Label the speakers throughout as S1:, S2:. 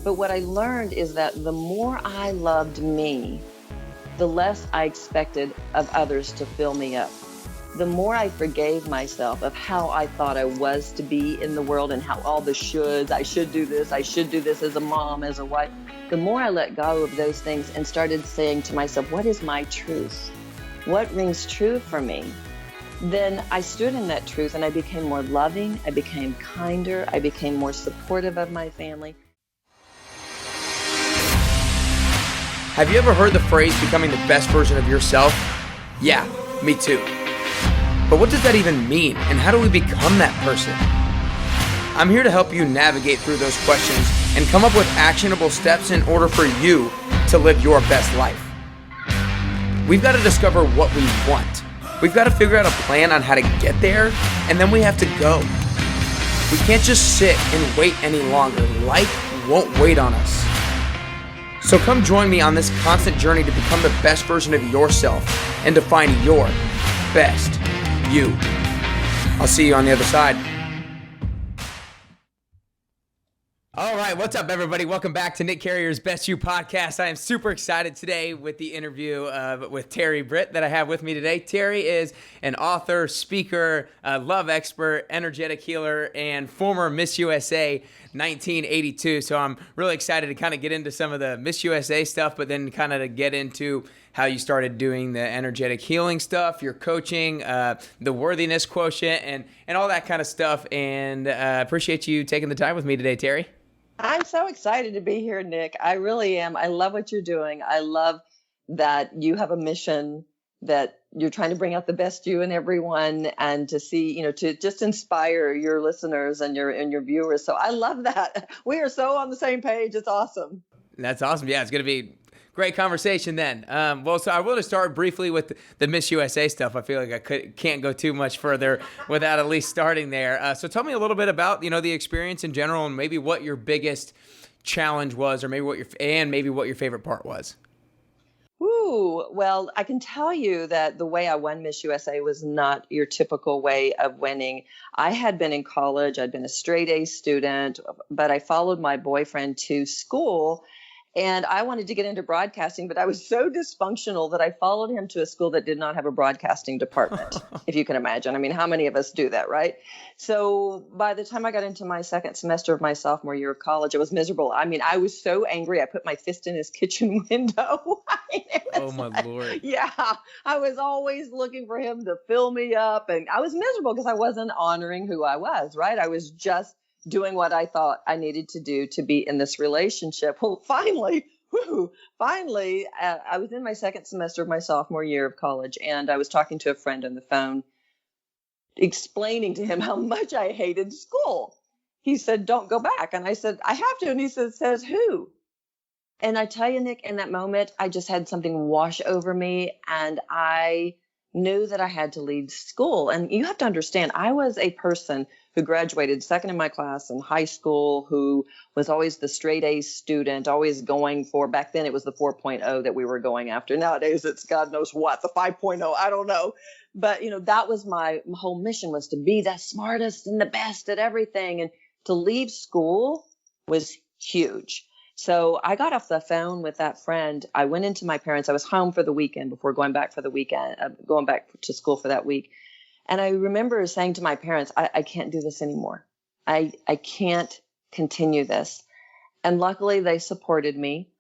S1: But what I learned is that the more I loved me, the less I expected of others to fill me up. The more I forgave myself of how I thought I was to be in the world and how all the shoulds, I should do this as a mom, as a wife. The more I let go of those things and started saying to myself, what is my truth? What rings true for me? Then I stood in that truth and I became more loving, I became kinder, I became more supportive of my family.
S2: Have you ever heard the phrase becoming the best version of yourself? Yeah, me too. But what does that even mean, and how do we become that person? I'm here to help you navigate through those questions and come up with actionable steps in order for you to live your best life. We've got to discover what we want. We've got to figure out a plan on how to get there, and then we have to go. We can't just sit and wait any longer. Life won't wait on us. So come join me on this constant journey to become the best version of yourself and to find your best you. I'll see you on the other side. All right, what's up, everybody? Welcome back to Nick Carrier's Best You podcast. I am super excited today with the interview with Terri Britt that I have with me today. Terri is an author, speaker, love expert, energetic healer, and former Miss USA 1982. So I'm really excited to kind of get into some of the Miss USA stuff, but then kind of to get into how you started doing the energetic healing stuff, your coaching, the worthiness quotient, and all that kind of stuff. And appreciate you taking the time with me today, Terri.
S1: I'm so excited to be here, Nick. I really am. I love what you're doing. I love that you have a mission, that you're trying to bring out the best you in everyone, and to see, to just inspire your listeners and your viewers. So I love that. We are so on the same page. It's awesome.
S2: That's awesome. Yeah, it's going to be great conversation then. So I will just start briefly with the Miss USA stuff. I feel like I can't go too much further without at least starting there. So tell me a little bit about, the experience in general and maybe what your biggest challenge was, or maybe what your favorite part was.
S1: Ooh, well, I can tell you that the way I won Miss USA was not your typical way of winning. I had been in college. I'd been a straight A student, but I followed my boyfriend to school. And I wanted to get into broadcasting, but I was so dysfunctional that I followed him to a school that did not have a broadcasting department, if you can imagine. I mean, how many of us do that, right? So by the time I got into my second semester of my sophomore year of college, I was miserable. I mean, I was so angry. I put my fist in his kitchen window.
S2: Oh, my Lord.
S1: Yeah, I was always looking for him to fill me up. And I was miserable because I wasn't honoring who I was, right? I was just doing what I thought I needed to do to be in this relationship. Well, finally, I was in my second semester of my sophomore year of college, and I was talking to a friend on the phone, explaining to him how much I hated school. He said, "Don't go back." And I said, "I have to." And he said, "Says who?" And I tell you, Nick, in that moment, I just had something wash over me, and I knew that I had to leave school. And you have to understand, I was a person who graduated second in my class in high school, who was always the straight A student, always going for, back then it was the 4.0 that we were going after. Nowadays it's God knows what, the 5.0, I don't know. But, that was my whole mission, was to be the smartest and the best at everything. And to leave school was huge. So I got off the phone with that friend. I went into my parents. I was home for the weekend before going back going back to school for that week. And I remember saying to my parents, I can't do this anymore. I can't continue this. And luckily they supported me.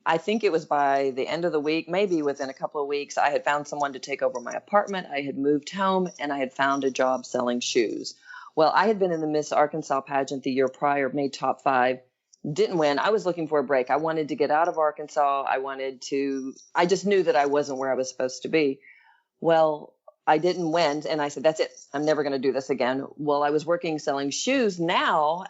S1: I think it was by the end of the week, maybe within a couple of weeks, I had found someone to take over my apartment. I had moved home and I had found a job selling shoes. Well, I had been in the Miss Arkansas pageant the year prior, made top 5. Didn't win. I was looking for a break. I wanted to get out of Arkansas. I just knew that I wasn't where I was supposed to be. Well, I didn't win. And I said, that's it. I'm never going to do this again. Well, I was working selling shoes now,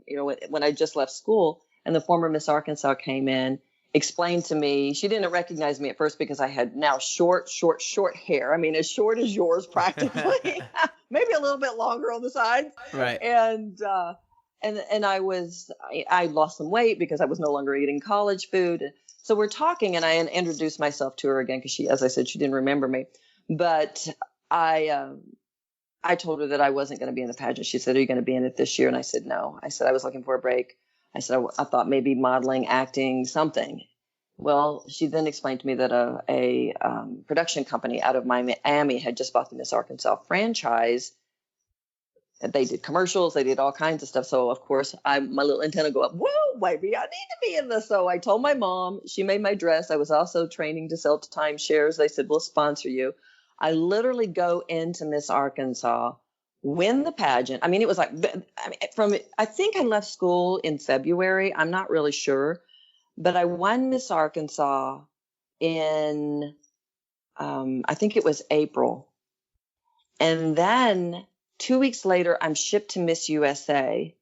S1: when I just left school, and the former Miss Arkansas came in, explained to me, she didn't recognize me at first because I had now short hair. I mean, as short as yours practically, maybe a little bit longer on the sides.
S2: Right.
S1: And I lost some weight because I was no longer eating college food. So we're talking, and I introduced myself to her again because she, as I said, she didn't remember me. But I told her that I wasn't going to be in the pageant. She said, "Are you going to be in it this year?" And I said, "No." I said, "I was looking for a break." I said, I thought maybe modeling, acting, something. Well, she then explained to me that a production company out of Miami had just bought the Miss Arkansas franchise. They did commercials, they did all kinds of stuff. So of course, my little antenna go up. Whoa, maybe I need to be in this. So I told my mom. She made my dress. I was also training to sell timeshares. They said, we'll sponsor you. I literally go into Miss Arkansas, win the pageant. I mean, it was like, I think I left school in February. I'm not really sure, but I won Miss Arkansas in, I think it was April. And then 2 weeks later, I'm shipped to Miss USA.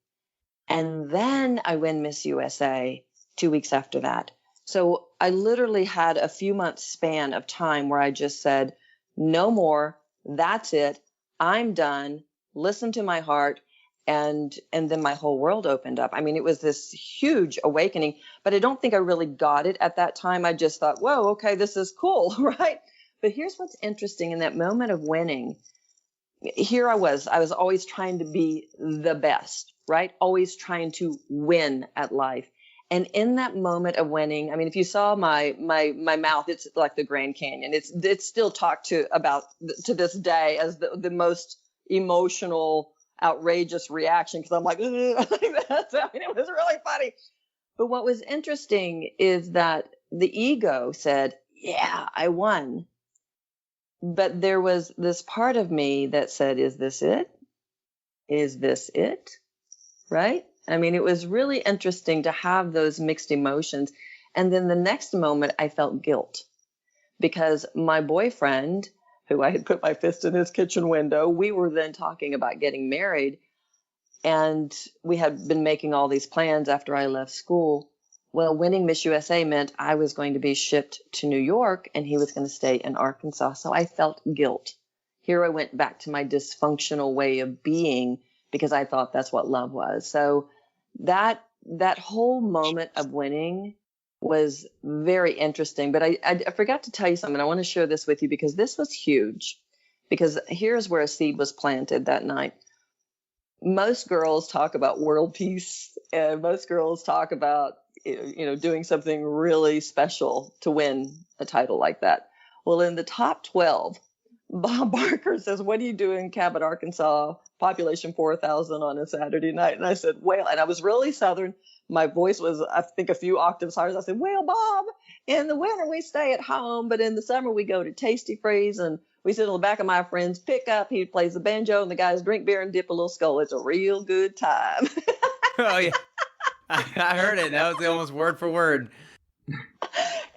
S1: And then I win Miss USA 2 weeks after that. So I literally had a few months span of time where I just said, no more. That's it. I'm done. Listen to my heart. And then my whole world opened up. I mean, it was this huge awakening, but I don't think I really got it at that time. I just thought, whoa, okay, this is cool, right? But here's what's interesting. In that moment of winning, here I was always trying to be the best, right? Always trying to win at life. And in that moment of winning, I mean, if you saw my mouth, it's like the Grand Canyon. It's still talked about to this day as the most emotional, outrageous reaction, because I'm like, I mean, it was really funny. But what was interesting is that the ego said, yeah, I won. But there was this part of me that said, is this it? Is this it? Right? I mean, it was really interesting to have those mixed emotions. And then the next moment, I felt guilt because my boyfriend, who I had put my fist in his kitchen window, we were then talking about getting married. And we had been making all these plans after I left school. Well, winning Miss USA meant I was going to be shipped to New York and he was going to stay in Arkansas. So I felt guilt. Here I went back to my dysfunctional way of being because I thought that's what love was. So that whole moment of winning was very interesting. But I forgot to tell you something. I want to share this with you because this was huge. Because here's where a seed was planted that night. Most girls talk about world peace, and most girls talk about doing something really special to win a title like that. Well, in the top 12, Bob Barker says, what do you do in Cabot, Arkansas, population 4,000 on a Saturday night? And I said, well, and I was really Southern. My voice was, I think, a few octaves higher. I said, well, Bob, in the winter we stay at home, but in the summer we go to Tasty Freeze and we sit on the back of my friend's pickup. He plays the banjo and the guys drink beer and dip a little skull. It's a real good time.
S2: Oh, yeah. I heard it. That was almost word for word.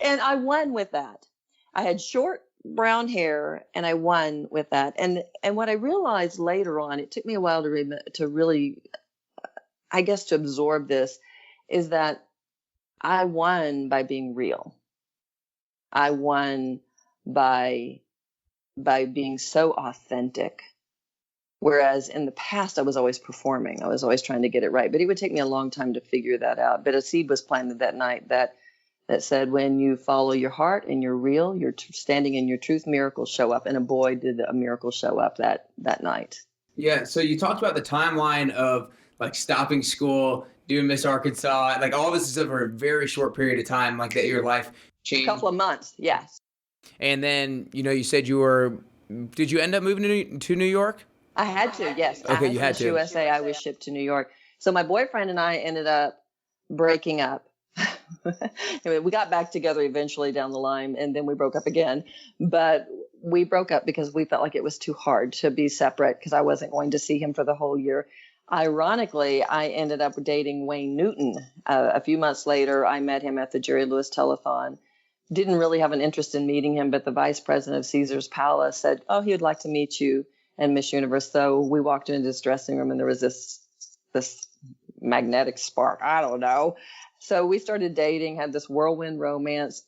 S1: And I won with that. I had short brown hair and I won with that. And what I realized later on, it took me a while to really, I guess, to absorb this, is that I won by being real. I won by being so authentic. Whereas in the past, I was always performing. I was always trying to get it right. But it would take me a long time to figure that out. But a seed was planted that night that said, when you follow your heart and you're real, you're standing in your truth, miracles show up. And a boy, did a miracle show up that night.
S2: Yeah. So you talked about the timeline of like stopping school, doing Miss Arkansas, like all this is over a very short period of time, like that your life changed.
S1: A couple of months, yes.
S2: And then, you said did you end up moving to New York?
S1: I had to, yes.
S2: Okay, you had to.
S1: USA, I was shipped to New York. So my boyfriend and I ended up breaking up. We got back together eventually down the line, and then we broke up again. But we broke up because we felt like it was too hard to be separate because I wasn't going to see him for the whole year. Ironically, I ended up dating Wayne Newton. A few months later, I met him at the Jerry Lewis Telethon. Didn't really have an interest in meeting him, but the vice president of Caesar's Palace said, oh, he would like to meet you and Miss Universe. So we walked into this dressing room and there was this magnetic spark. I don't know. So we started dating, had this whirlwind romance.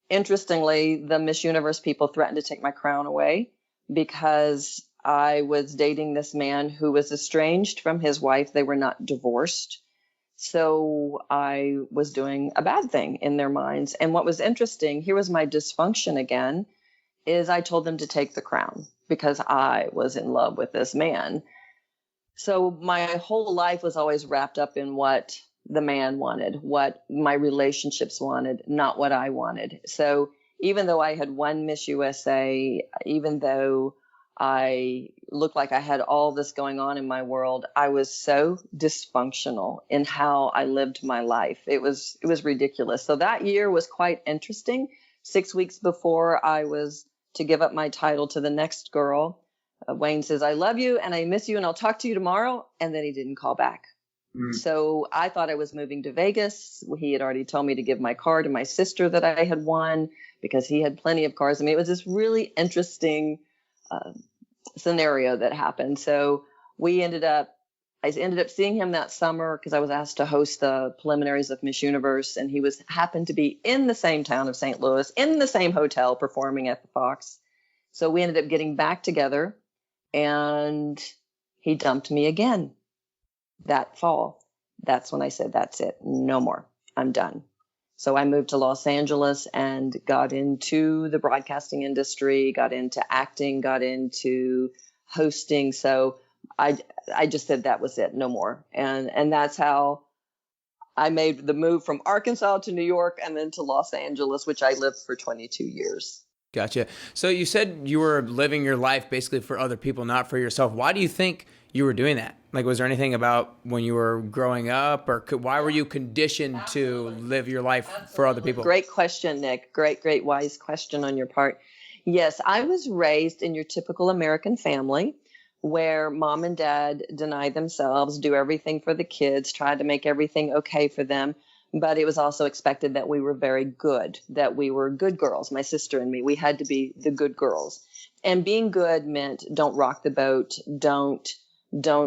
S1: Interestingly, the Miss Universe people threatened to take my crown away because I was dating this man who was estranged from his wife. They were not divorced. So I was doing a bad thing in their minds. And what was interesting, here was my dysfunction again, is I told them to take the crown because I was in love with this man. So my whole life was always wrapped up in what the man wanted, what my relationships wanted, not what I wanted. So even though I had won Miss USA, even though I looked like I had all this going on in my world, I was so dysfunctional in how I lived my life. It was ridiculous. So that year was quite interesting. 6 weeks before I was to give up my title to the next girl, Wayne says, "I love you and I miss you and I'll talk to you tomorrow." And then he didn't call back. So I thought I was moving to Vegas. He had already told me to give my car to my sister that I had won because he had plenty of cars. I mean, it was this really interesting scenario that happened. So I ended up seeing him that summer because I was asked to host the preliminaries of Miss Universe, and he happened to be in the same town of St. Louis, in the same hotel, performing at the Fox. So we ended up getting back together, and he dumped me again that fall. That's when I said, "That's it, no more. I'm done." So I moved to Los Angeles and got into the broadcasting industry, got into acting, got into hosting. So I just said that was it, no more. And that's how I made the move from Arkansas to New York and then to Los Angeles, which I lived for 22 years.
S2: Gotcha. So you said you were living your life basically for other people, not for yourself. Why do you think you were doing that? Like, was there anything about when you were growing up, or why were you conditioned to live your life for other people?
S1: Great question, Nick. Great, wise question on your part. Yes, I was raised in your typical American family where mom and dad deny themselves, do everything for the kids, try to make everything okay for them. But it was also expected that we were very good, that we were good girls, my sister and me. We had to be the good girls. And being good meant don't rock the boat, don't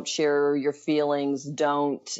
S1: share your feelings, don't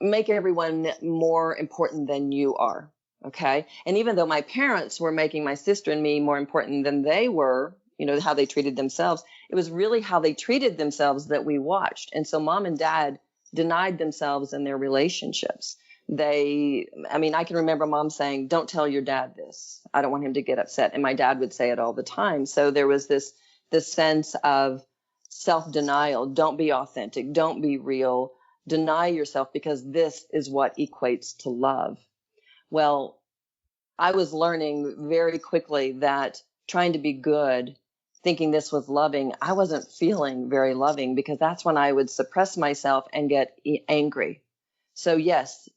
S1: make everyone more important than you are. Okay. And even though my parents were making my sister and me more important than they were, how they treated themselves, it was really how they treated themselves that we watched. And so mom and dad denied themselves in their relationships. I can remember mom saying, "Don't tell your dad this. I don't want him to get upset." And my dad would say it all the time. So there was this sense of self-denial. Don't be authentic. Don't be real. Deny yourself because this is what equates to love. Well, I was learning very quickly that trying to be good, thinking this was loving, I wasn't feeling very loving because that's when I would suppress myself and get angry. So yes,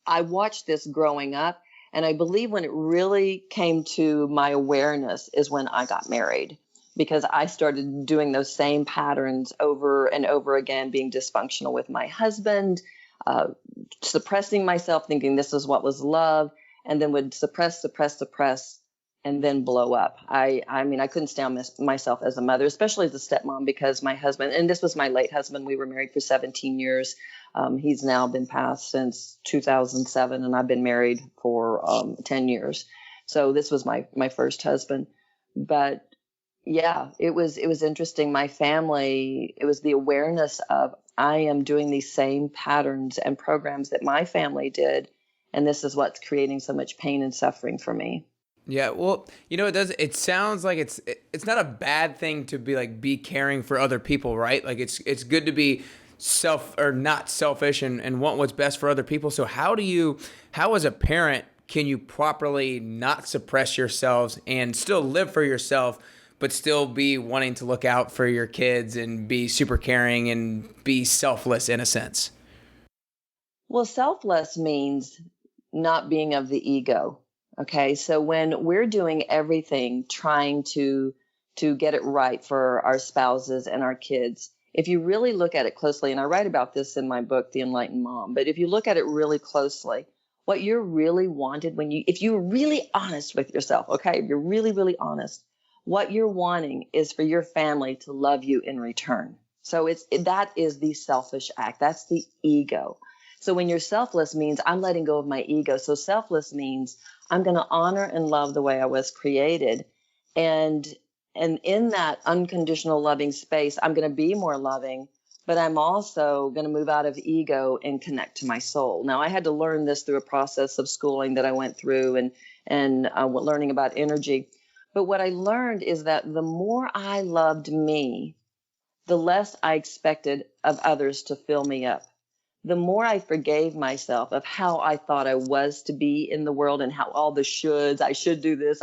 S1: I watched this growing up, and I believe when it really came to my awareness is when I got married, because I started doing those same patterns over and over again, being dysfunctional with my husband, suppressing myself, thinking this is what was love, and then would suppress, and then blow up. I couldn't stand myself as a mother, especially as a stepmom, because my husband, and this was my late husband, we were married for 17 years. He's now been passed since 2007, and I've been married for 10 years. So this was my first husband. But yeah, it was interesting. My family, it was the awareness of I am doing these same patterns and programs that my family did, and this is what's creating so much pain and suffering for me.
S2: Yeah, well, it sounds like it's not a bad thing to be caring for other people, right? Like it's good to be not selfish and want what's best for other people. So how as a parent can you properly not suppress yourselves and still live for yourself, but still be wanting to look out for your kids and be super caring and be selfless in a sense?
S1: Well, selfless means not being of the ego. Okay, so when we're doing everything trying to get it right for our spouses and our kids, if you really look at it closely, and I write about this in my book, The Enlightened Mom, but if you look at it really closely, what you're really wanted if you're really honest with yourself, okay, if you're really, really honest, what you're wanting is for your family to love you in return. So that is the selfish act. That's the ego. So when you're selfless means I'm letting go of my ego. So selfless means I'm going to honor and love the way I was created. And in that unconditional loving space, I'm going to be more loving, but I'm also going to move out of ego and connect to my soul. Now, I had to learn this through a process of schooling that I went through and learning about energy. But what I learned is that the more I loved me, the less I expected of others to fill me up. the more I forgave myself of how I thought I was to be in the world and how all the shoulds, I should do this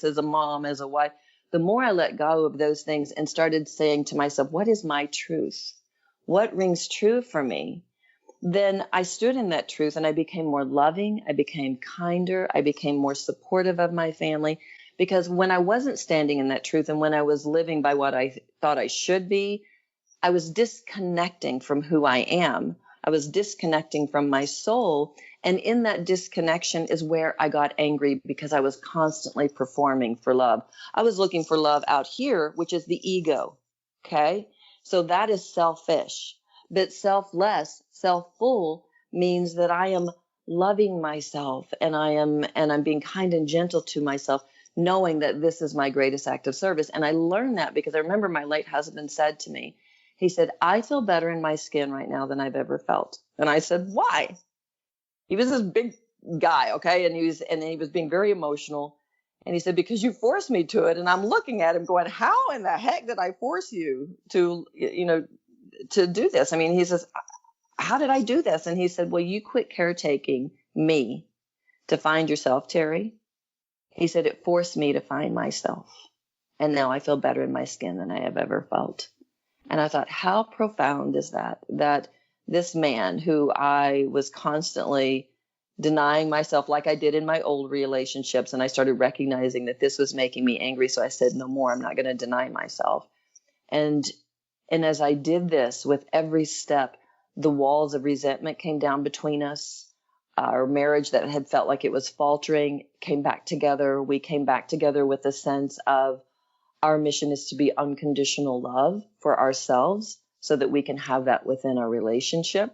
S1: as a mom, as a wife, the more I let go of those things and started saying to myself, what is my truth? What rings true for me? Then I stood in that truth and I became more loving. I became kinder. I became more supportive of my family, because when I wasn't standing in that truth and when I was living by what I thought I should be, I was disconnecting from who I am. I was disconnecting from my soul. And in that disconnection is where I got angry, because I was constantly performing for love. I was looking for love out here, which is the ego. Okay. So that is selfish. But selfless, self-full means that I am loving myself and I'm being kind and gentle to myself, knowing that this is my greatest act of service. And I learned that because I remember my late husband said to me, he said, I feel better in my skin right now than I've ever felt. And I said, why? He was this big guy, okay? And he was being very emotional. And he said, because you forced me to it. And I'm looking at him going, how in the heck did I force you to, to do this? I mean, he says, how did I do this? And he said, well, you quit caretaking me to find yourself, Terri. He said, it forced me to find myself. And now I feel better in my skin than I have ever felt. And I thought, how profound is that this man who I was constantly denying myself like I did in my old relationships. And I started recognizing that this was making me angry. So I said, no more, I'm not going to deny myself. And as I did this with every step, the walls of resentment came down between us. Our marriage that had felt like it was faltering came back together. We came back together with a sense of our mission is to be unconditional love for ourselves so that we can have that within our relationship.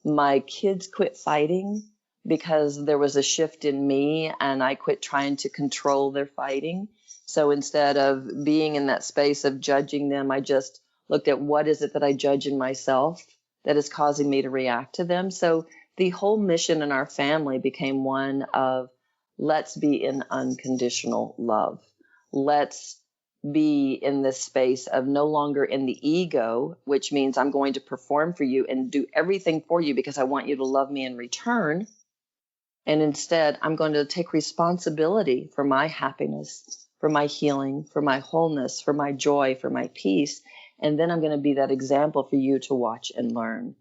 S1: My kids quit fighting because there was a shift in me and I quit trying to control their fighting. So instead of being in that space of judging them, I just looked at what is it that I judge in myself that is causing me to react to them. So the whole mission in our family became one of let's be in unconditional love. Let's be in this space of no longer in the ego, which means I'm going to perform for you and do everything for you because I want you to love me in return. And instead, I'm going to take responsibility for my happiness, for my healing, for my wholeness, for my joy, for my peace. And then I'm going to be that example for you to watch and learn.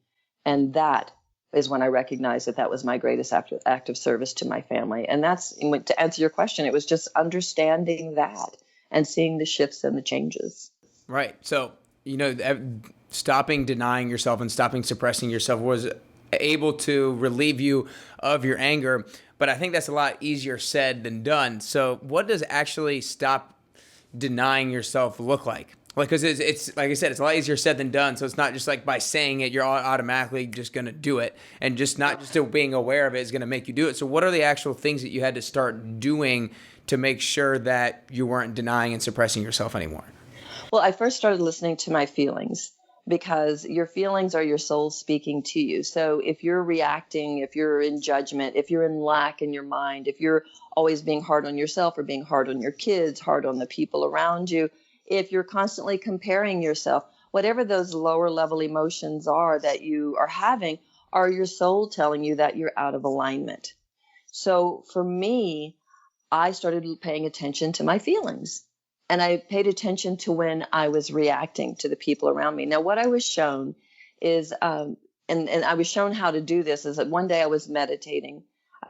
S1: And that is when I recognized that was my greatest act of service to my family. And that's, to answer your question, it was just understanding that and seeing the shifts and the changes.
S2: Right. So, stopping denying yourself and stopping suppressing yourself was able to relieve you of your anger. But I think that's a lot easier said than done. So what does actually stop denying yourself look like? Like, because it's like I said, it's a lot easier said than done. So it's not just like by saying it, you're automatically just going to do it. And just not just being aware of it is going to make you do it. So what are the actual things that you had to start doing to make sure that you weren't denying and suppressing yourself anymore?
S1: Well, I first started listening to my feelings, because your feelings are your soul speaking to you. So if you're reacting, if you're in judgment, if you're in lack in your mind, if you're always being hard on yourself or being hard on your kids, hard on the people around you, if you're constantly comparing yourself, whatever those lower level emotions are that you are having, are your soul telling you that you're out of alignment. So for me, I started paying attention to my feelings. And I paid attention to when I was reacting to the people around me. Now, what I was shown is, and I was shown how to do this, is that one day I was meditating.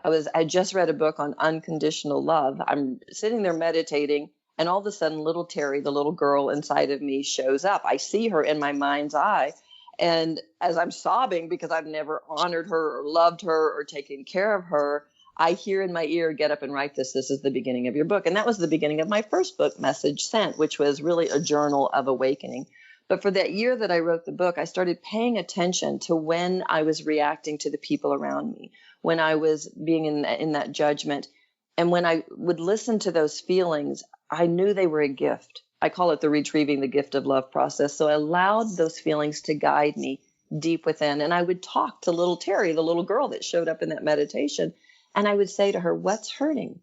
S1: I just read a book on unconditional love. I'm sitting there meditating, and all of a sudden, little Terri, the little girl inside of me, shows up. I see her in my mind's eye. And as I'm sobbing because I've never honored her or loved her or taken care of her, I hear in my ear, get up and write this. This is the beginning of your book. And that was the beginning of my first book, Message Sent, which was really a journal of awakening. But for that year that I wrote the book, I started paying attention to when I was reacting to the people around me, when I was being in that judgment. And when I would listen to those feelings, I knew they were a gift. I call it the retrieving the gift of love process. So I allowed those feelings to guide me deep within. And I would talk to little Terri, the little girl that showed up in that meditation. And I would say to her, what's hurting?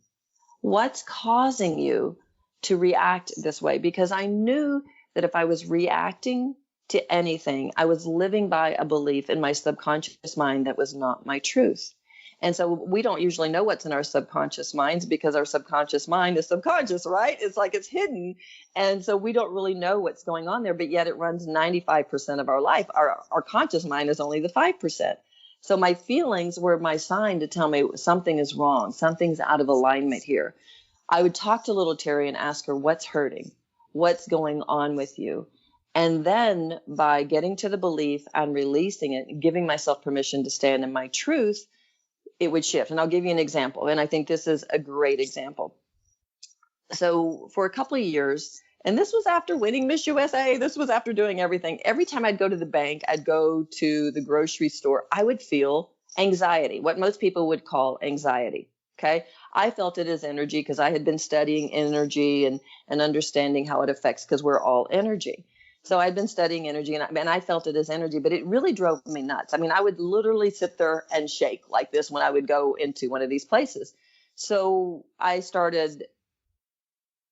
S1: What's causing you to react this way? Because I knew that if I was reacting to anything. I was living by a belief in my subconscious mind that was not my truth. And so we don't usually know what's in our subconscious minds because our subconscious mind is subconscious, right? It's like it's hidden. And so we don't really know what's going on there, but yet it runs 95% of our life. Our conscious mind is only the 5%. So my feelings were my sign to tell me something is wrong. Something's out of alignment here. I would talk to little Terri and ask her, what's hurting? What's going on with you? And then by getting to the belief and releasing it, giving myself permission to stand in my truth, it would shift. And I'll give you an example. And I think this is a great example. So for a couple of years, and this was after winning Miss USA, this was after doing everything. Every time I'd go to the bank, I'd go to the grocery store, I would feel anxiety, what most people would call anxiety. Okay. I felt it as energy because I had been studying energy and understanding how it affects, because we're all energy. So I'd been studying energy and I felt it as energy, but it really drove me nuts. I mean, I would literally sit there and shake like this when I would go into one of these places. So I started,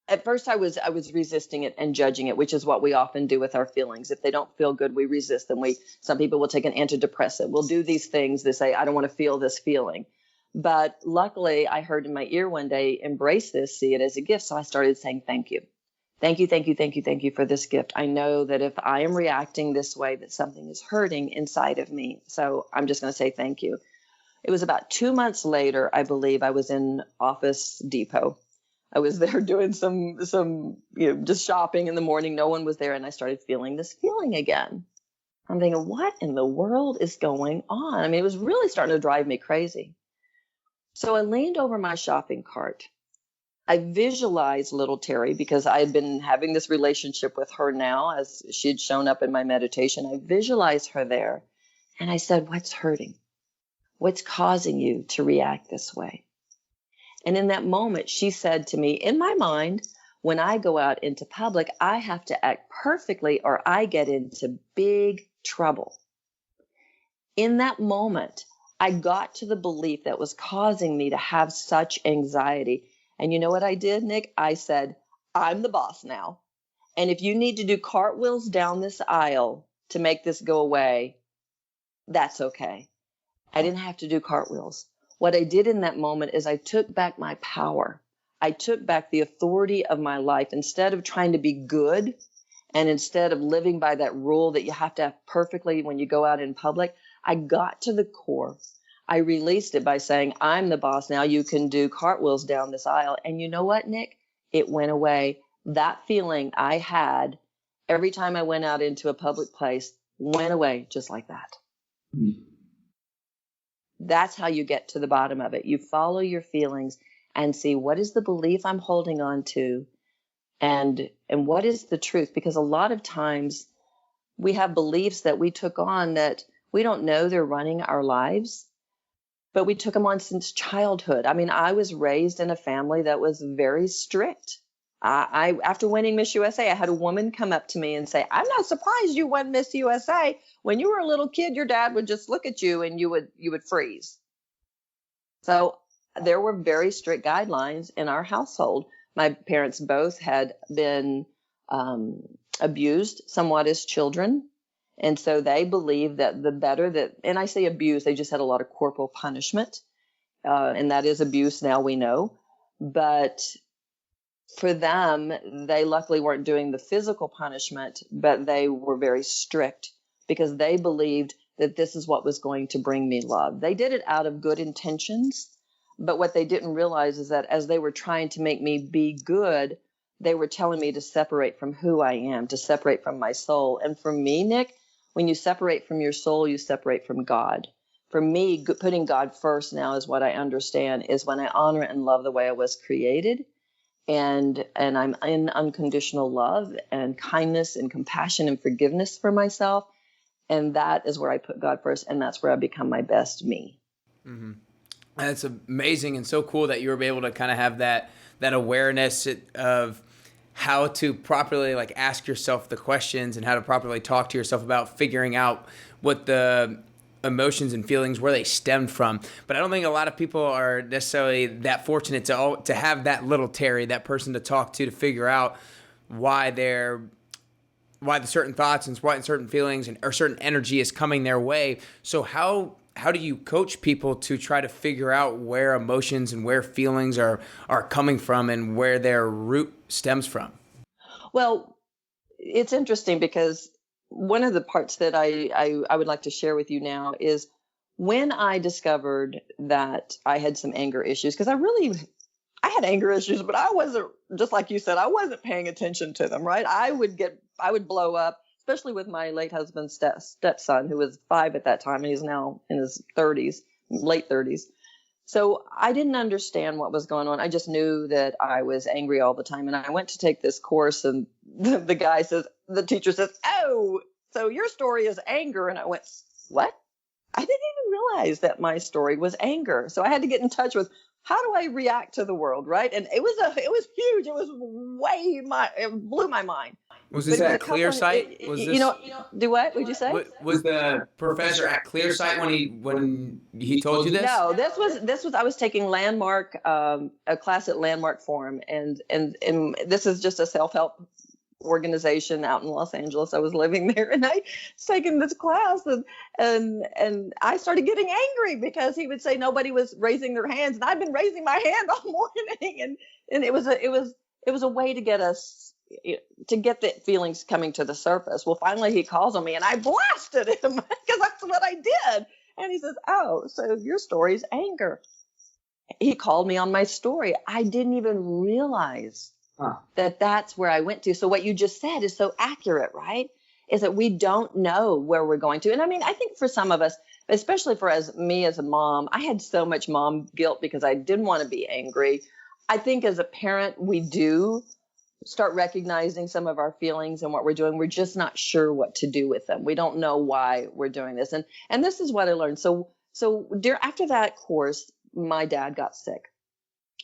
S1: at first I was resisting it and judging it, which is what we often do with our feelings. If they don't feel good, we resist them. Some people will take an antidepressant. We'll do these things to say, I don't want to feel this feeling. But luckily I heard in my ear one day, embrace this, see it as a gift. So I started saying, thank you. Thank you, thank you, thank you, thank you for this gift. I know that if I am reacting this way, that something is hurting inside of me. So I'm just going to say thank you. It was about 2 months later, I believe, I was in Office Depot. I was there doing some just shopping in the morning. No one was there. And I started feeling this feeling again. I'm thinking, what in the world is going on? I mean, it was really starting to drive me crazy. So I leaned over my shopping cart. I visualized little Terri because I had been having this relationship with her now as she had shown up in my meditation. I visualized her there and I said, what's hurting? What's causing you to react this way? And in that moment, she said to me, in my mind, when I go out into public, I have to act perfectly or I get into big trouble. In that moment, I got to the belief that was causing me to have such anxiety. And you know what I did, Nick? I said, I'm the boss now. And if you need to do cartwheels down this aisle to make this go away, that's okay. I didn't have to do cartwheels. What I did in that moment is I took back my power. I took back the authority of my life. Instead of trying to be good and instead of living by that rule that you have to have perfectly when you go out in public, I got to the core. I released it by saying, I'm the boss now. You can do cartwheels down this aisle. And you know what, Nick? It went away. That feeling I had every time I went out into a public place went away just like that. That's how you get to the bottom of it. You follow your feelings and see what is the belief I'm holding on to and what is the truth. Because a lot of times we have beliefs that we took on that we don't know they're running our lives. But we took them on since childhood. I mean, I was raised in a family that was very strict. I after winning Miss USA, I had a woman come up to me and say, I'm not surprised you won Miss USA. When you were a little kid, your dad would just look at you and you would freeze. So there were very strict guidelines in our household. My parents both had been abused somewhat as children. And so they believed that the better that, and I say abuse, they just had a lot of corporal punishment. And that is abuse now, we know. But for them, they luckily weren't doing the physical punishment, but they were very strict because they believed that this is what was going to bring me love. They did it out of good intentions. But what they didn't realize is that as they were trying to make me be good, they were telling me to separate from who I am, to separate from my soul. And for me, Nick, when you separate from your soul, you separate from God. For me, putting God first now is what I understand is when I honor and love the way I was created. And I'm in unconditional love and kindness and compassion and forgiveness for myself. And that is where I put God first. And that's where I become my best me.
S2: Mm-hmm. That's amazing and so cool that you were able to kind of have that awareness of how to properly ask yourself the questions and how to properly talk to yourself about figuring out what the emotions and feelings, where they stemmed from. But I don't think a lot of people are necessarily that fortunate to have that little Terri, that person to talk to figure out why they're why the certain thoughts and why certain feelings or certain energy is coming their way. So how do you coach people to try to figure out where emotions and where feelings are coming from and where their root stems from?
S1: Well, it's interesting because one of the parts that I would like to share with you now is when I discovered that I had some anger issues, because I had anger issues, but I wasn't, just like you said, I wasn't paying attention to them, right? I would blow up, especially with my late husband's stepson, who was 5 at that time, and he's now in his 30s, late 30s. So I didn't understand what was going on. I just knew that I was angry all the time. And I went to take this course, and the teacher says, "Oh, so your story is anger." And I went, "What?" I didn't even realize that my story was anger. So I had to get in touch with, how do I react to the world, right? And it was huge. It was it blew my mind.
S2: Was this at Clearsight?
S1: Do what? Would you say?
S2: Was the professor at Clearsight when he told you this?
S1: No, this was I was taking Landmark, a class at Landmark Forum, and this is just a self-help organization out in Los Angeles. I was living there, and I was taking this class, and I started getting angry because he would say nobody was raising their hands, and I've been raising my hand all morning, and it was a way to get us to get the feelings coming to the surface. Well, finally he calls on me, and I blasted him because that's what I did. And he says, "Oh, so your story is anger." He called me on my story. I didn't even realize that that's where I went to. So what you just said is so accurate, right? Is that we don't know where we're going to. And I mean, I think for some of us, especially me as a mom, I had so much mom guilt because I didn't want to be angry. I think as a parent, we do start recognizing some of our feelings and what we're doing. We're just not sure what to do with them. We don't know why we're doing this. And this is what I learned. So after that course, my dad got sick.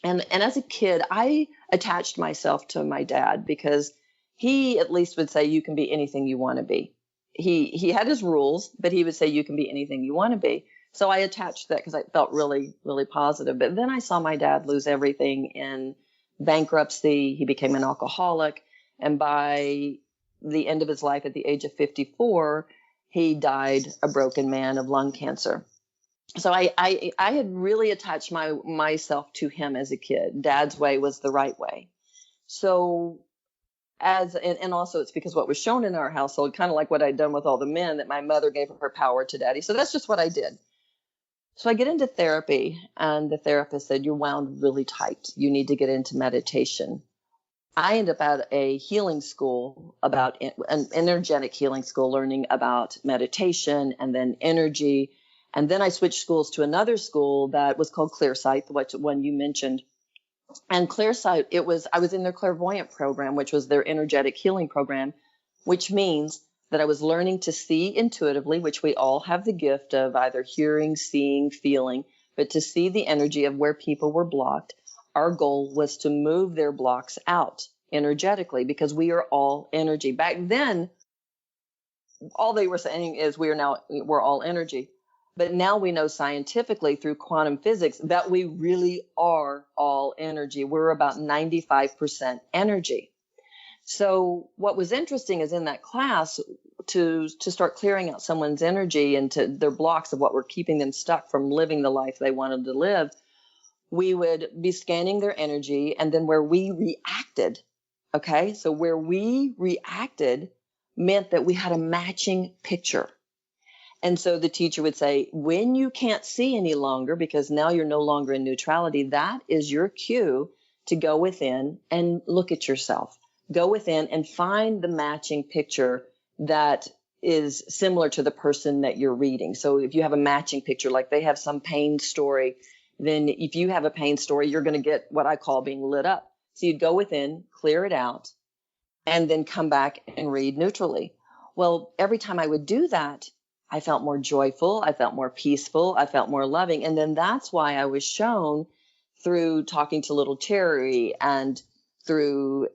S1: And as a kid, I attached myself to my dad because he at least would say, "You can be anything you want to be." He had his rules, but he would say, "You can be anything you want to be." So I attached to that because I felt really, really positive. But then I saw my dad lose everything in bankruptcy. He became an alcoholic. And by the end of his life, at the age of 54, he died a broken man of lung cancer. So I had really attached myself to him as a kid. Dad's way was the right way. So and also it's because what was shown in our household, kind of like what I'd done with all the men, that my mother gave her power to daddy. So that's just what I did. So I get into therapy, and the therapist said, "You're wound really tight. You need to get into meditation." I ended up at a healing school, about an energetic healing school, learning about meditation and then energy. And then I switched schools to another school that was called Clearsight, the one you mentioned. And Clearsight, I was in their clairvoyant program, which was their energetic healing program, which means that I was learning to see intuitively, which we all have the gift of either hearing, seeing, feeling, but to see the energy of where people were blocked. Our goal was to move their blocks out energetically because we are all energy. Back then, all they were saying is we're all energy. But now we know scientifically through quantum physics that we really are all energy. We're about 95% energy. So what was interesting is in that class, to start clearing out someone's energy and to their blocks of what were keeping them stuck from living the life they wanted to live, we would be scanning their energy, and then where we reacted, okay? So where we reacted meant that we had a matching picture. And so the teacher would say, when you can't see any longer, because now you're no longer in neutrality, that is your cue to go within and look at yourself. Go within and find the matching picture that is similar to the person that you're reading. So if you have a matching picture, like they have some pain story, then if you have a pain story, you're going to get what I call being lit up. So you'd go within, clear it out, and then come back and read neutrally. Well, every time I would do that, I felt more joyful. I felt more peaceful. I felt more loving. And then that's why I was shown through talking to little Terri and through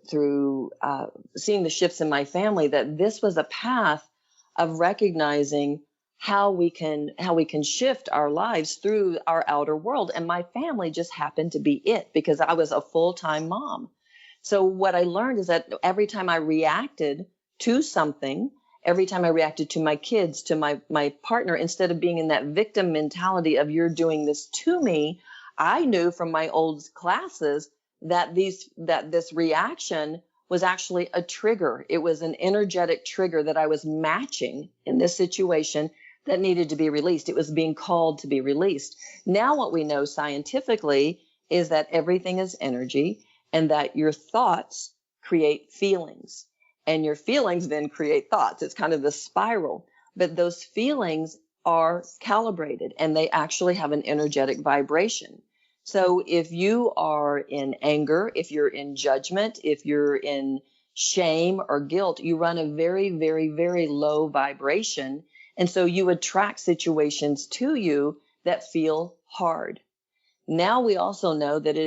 S1: seeing the shifts in my family, that this was a path of recognizing how we can shift our lives through our outer world. And my family just happened to be it because I was a full-time mom. So what I learned is that every time I reacted to something, every time I reacted to my kids, to my partner, instead of being in that victim mentality of you're doing this to me, I knew from my old classes that this reaction was actually a trigger. It was an energetic trigger that I was matching in this situation that needed to be released. It was being called to be released. Now what we know scientifically is that everything is energy, and that your thoughts create feelings, and your feelings then create thoughts. It's kind of the spiral, but those feelings are calibrated and they actually have an energetic vibration. So if you are in anger, if you're in judgment, if you're in shame or guilt, you run a very, very, very low vibration. And so you attract situations to you that feel hard. Now we also know that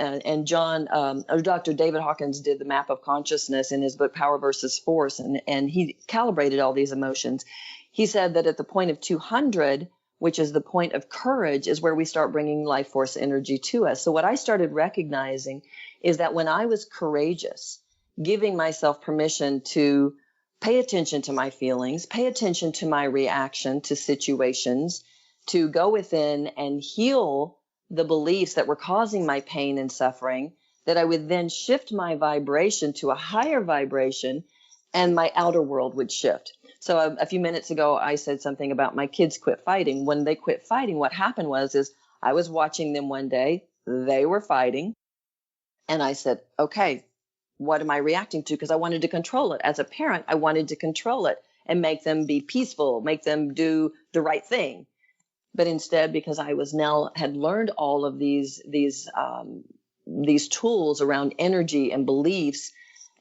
S1: and Dr. David Hawkins did the map of consciousness in his book, Power versus Force, and he calibrated all these emotions. He said that at the point of 200, which is the point of courage, is where we start bringing life force energy to us. So what I started recognizing is that when I was courageous, giving myself permission to pay attention to my feelings, pay attention to my reaction to situations, to go within and heal the beliefs that were causing my pain and suffering, that I would then shift my vibration to a higher vibration and my outer world would shift. So a few minutes ago, I said something about my kids quit fighting. When they quit fighting, what happened is I was watching them one day, they were fighting, and I said, okay, what am I reacting to? Because I wanted to control it. As a parent, I wanted to control it and make them be peaceful, make them do the right thing. But instead, because I had learned all of these tools around energy and beliefs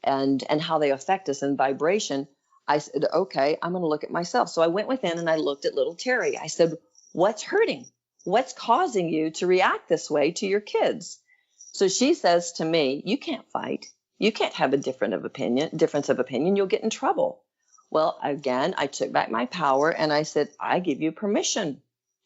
S1: and how they affect us in vibration, I said, okay, I'm going to look at myself. So I went within and I looked at little Terri. I said, what's hurting? What's causing you to react this way to your kids? So she says to me, you can't fight. You can't have a difference of opinion. You'll get in trouble. Well, again, I took back my power and I said, I give you permission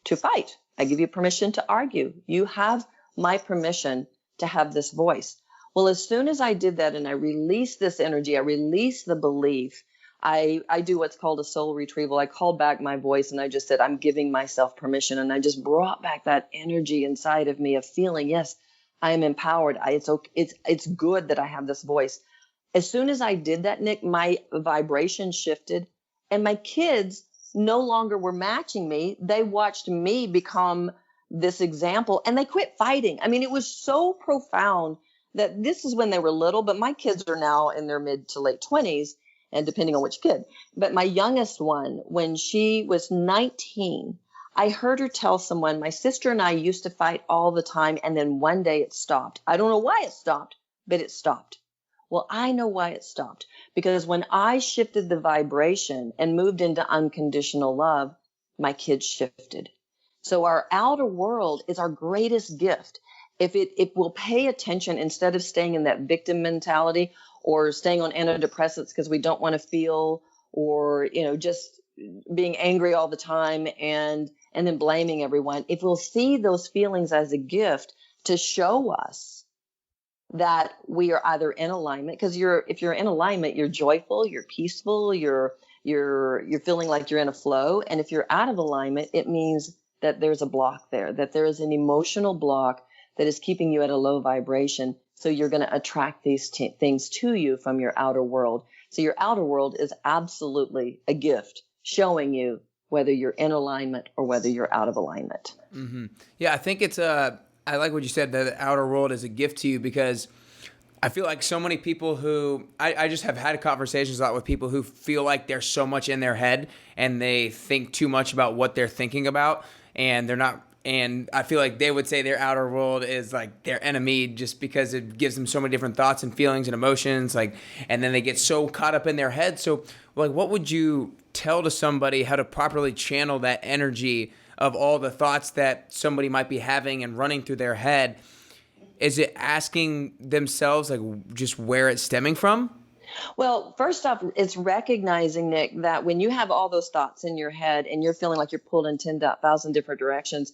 S1: to fight. I give you permission to argue. You have my permission to have this voice. Well, as soon as I did that and I released this energy, I released the belief, I do what's called a soul retrieval. I called back my voice and I just said, I'm giving myself permission. And I just brought back that energy inside of me of feeling, yes, I am empowered. It's good that I have this voice. As soon as I did that, Nick, my vibration shifted and my kids no longer were matching me. They watched me become this example and they quit fighting. I mean, it was so profound that this is when they were little, but my kids are now in their mid to late 20s, and depending on which kid. But my youngest one, when she was 19, I heard her tell someone, my sister and I used to fight all the time, and then one day it stopped. I don't know why it stopped, but it stopped. Well, I know why it stopped, because when I shifted the vibration and moved into unconditional love, my kids shifted. So our outer world is our greatest gift. If it will pay attention instead of staying in that victim mentality or staying on antidepressants because we don't want to feel, or, just being angry all the time and then blaming everyone. If we'll see those feelings as a gift to show us that we are either in alignment, because if you're in alignment, you're joyful, you're peaceful, you're feeling like you're in a flow. And if you're out of alignment, it means that there's a block there, that there is an emotional block that is keeping you at a low vibration. So you're going to attract these things to you from your outer world. So your outer world is absolutely a gift, showing you whether you're in alignment or whether you're out of alignment.
S2: Mm-hmm. Yeah, I think I like what you said, that the outer world is a gift to you, because I feel like so many people who, I just have had conversations a lot with people who feel like they're so much in their head and they think too much about what they're thinking about, and they're not. And I feel like they would say their outer world is like their enemy, just because it gives them so many different thoughts and feelings and emotions, and then they get so caught up in their head. So, what would you tell to somebody how to properly channel that energy of all the thoughts that somebody might be having and running through their head? Is it asking themselves just where it's stemming from?
S1: Well, first off, it's recognizing, Nick, that when you have all those thoughts in your head and you're feeling like you're pulled in 10,000 different directions,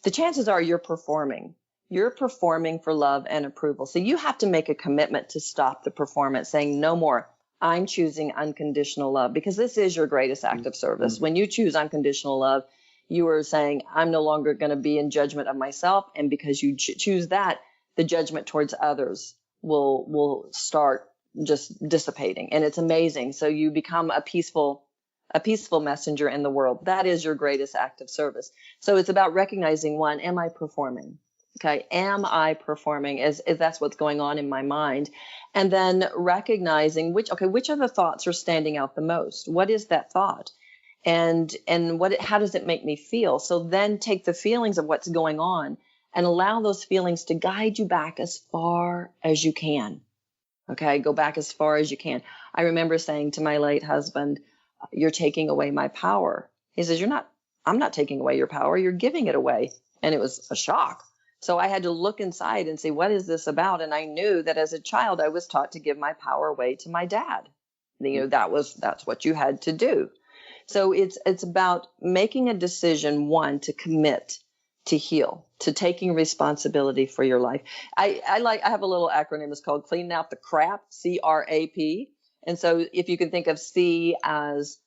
S1: the chances are you're performing. You're performing for love and approval. So you have to make a commitment to stop the performance, saying no more. I'm choosing unconditional love, because this is your greatest act of service. When you choose unconditional love, you are saying, I'm no longer going to be in judgment of myself. And because you choose that, the judgment towards others will start just dissipating. And it's amazing. So you become a peaceful messenger in the world. That is your greatest act of service. So it's about recognizing, one, am I performing? Okay. Am I performing? Is that's what's going on in my mind? And then recognizing which of the thoughts are standing out the most? What is that thought? And how does it make me feel? So then take the feelings of what's going on and allow those feelings to guide you back as far as you can. Okay. Go back as far as you can. I remember saying to my late husband, you're taking away my power. He says, I'm not taking away your power. You're giving it away. And it was a shock. So I had to look inside and see, what is this about? And I knew that as a child, I was taught to give my power away to my dad. That's what you had to do. So it's about making a decision, one, to commit, to heal, to taking responsibility for your life. I have a little acronym. It's called Clean Out the Crap, CRAP. And so if you can think of C as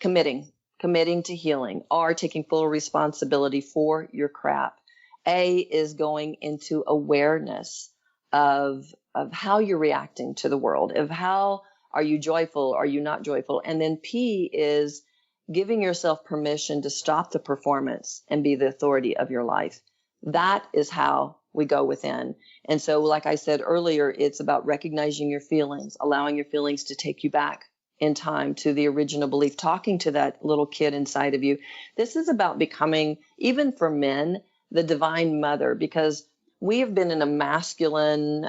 S1: committing to healing, R, taking full responsibility for your crap. A is going into awareness of how you're reacting to the world, of how are you joyful, are you not joyful? And then P is giving yourself permission to stop the performance and be the authority of your life. That is how we go within. And so, like I said earlier, it's about recognizing your feelings, allowing your feelings to take you back in time to the original belief, talking to that little kid inside of you. This is about becoming, even for men, the divine mother, because we have been in a masculine,